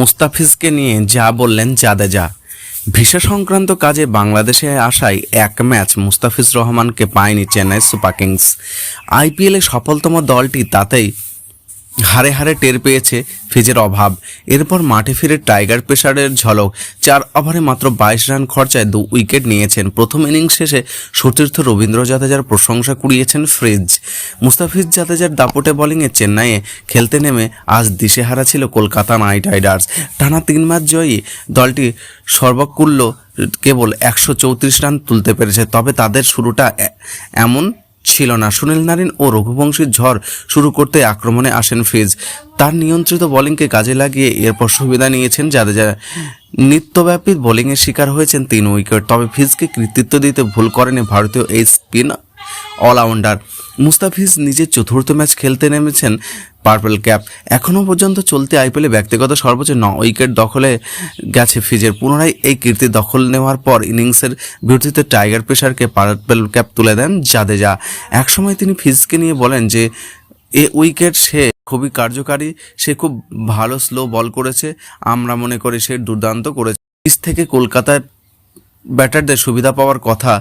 মুস্তাফিজকে নিয়ে যা বললেন জাদেজা। ভিসা সংক্রান্ত কাজে বাংলাদেশে আসায় এক ম্যাচ মুস্তাফিজ রহমানকে পায়নি চেন্নাই সুপার কিংস। আইপিএলে সফলতম দলটি তাতেই হারে হারে টের পেয়েছে ফিজের অভাব। এরপর মাঠে ফিরে টাইগার পেসারের ঝলক। 4 ওভারে মাত্র 22 রান খরচায় 2 উইকেট নিয়েছেন। প্রথম ইনিংস শেষে সতীর্থ রবীন্দ্র জাদেজার প্রশংসা কুড়িয়েছেন ফ্রিজ। মুস্তাফিজ জাদেজার দাপটে বোলিংয়ে চেন্নাইয়ে খেলতে নেমে আজ দিশেহারা ছিল কলকাতা নাইট রাইডার্স। টানা 3 ম্যাচ জয়ী দলটি সর্বকুল্য কেবল 134 রান তুলতে পেরেছে। তবে তাদের শুরুটা এমন ছিল না। সুনীল নারিন ও রঘুবংশীর ঝড় শুরু করতে আক্রমণে আসেন ফ্রিজ। তার নিয়ন্ত্রিত বোলিংকে কাজে লাগিয়ে এরপর সুবিধা নিয়েছেন জাদেজা। নিত্যব্যাপী বোলিংয়ের শিকার হয়েছেন 3 উইকেট। তবে ফ্রিজকে কৃতিত্ব দিতে ভুল করেনি ভারতীয় এই স্পিন অলরাউন্ডার। মুস্তাফিজ নিজের চতুর্থ ম্যাচ খেলতে নেমেছেন পার্পল ক্যাপ। এখনও পর্যন্ত চলতি আইপিএলে ব্যক্তিগত সর্বোচ্চ 9 উইকেট দখলে গেছে ফ্রিজের। পুনরায় এই কীর্তি দখল নেওয়ার পর ইনিংসের বিরতিতে টাইগার পেসারকে পার্পল ক্যাপ তুলে দেন জাদেজা। একসময় তিনি ফ্রিজকে নিয়ে বলেন যে এ উইকেট সে খুবই কার্যকারী, সে খুব ভালো স্লো বল করেছে, আমরা মনে করি সে দুর্দান্ত করেছে। ফ্রিজ থেকে কলকাতার ব্যাটারদের সুবিধা পাওয়ার কথা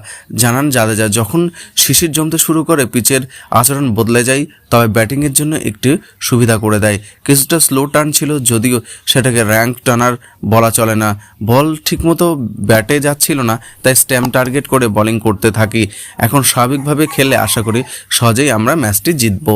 জানান জাদেজা। যখন শিশির জমতে শুরু করে পিচের আচরণ বদলে যায়, তবে ব্যাটিংয়ের জন্য একটু সুবিধা করে দেয়। কিছুটা স্লো টার্ন ছিল, যদিও সেটাকে র্যাঙ্ক টানার বলা চলে না। বল ঠিকমতো ব্যাটে যাচ্ছিল না, তাই স্ট্যাম্প টার্গেট করে বোলিং করতে থাকি। এখন স্বাভাবিকভাবে খেললে আশা করি সহজেই আমরা ম্যাচটি জিতব।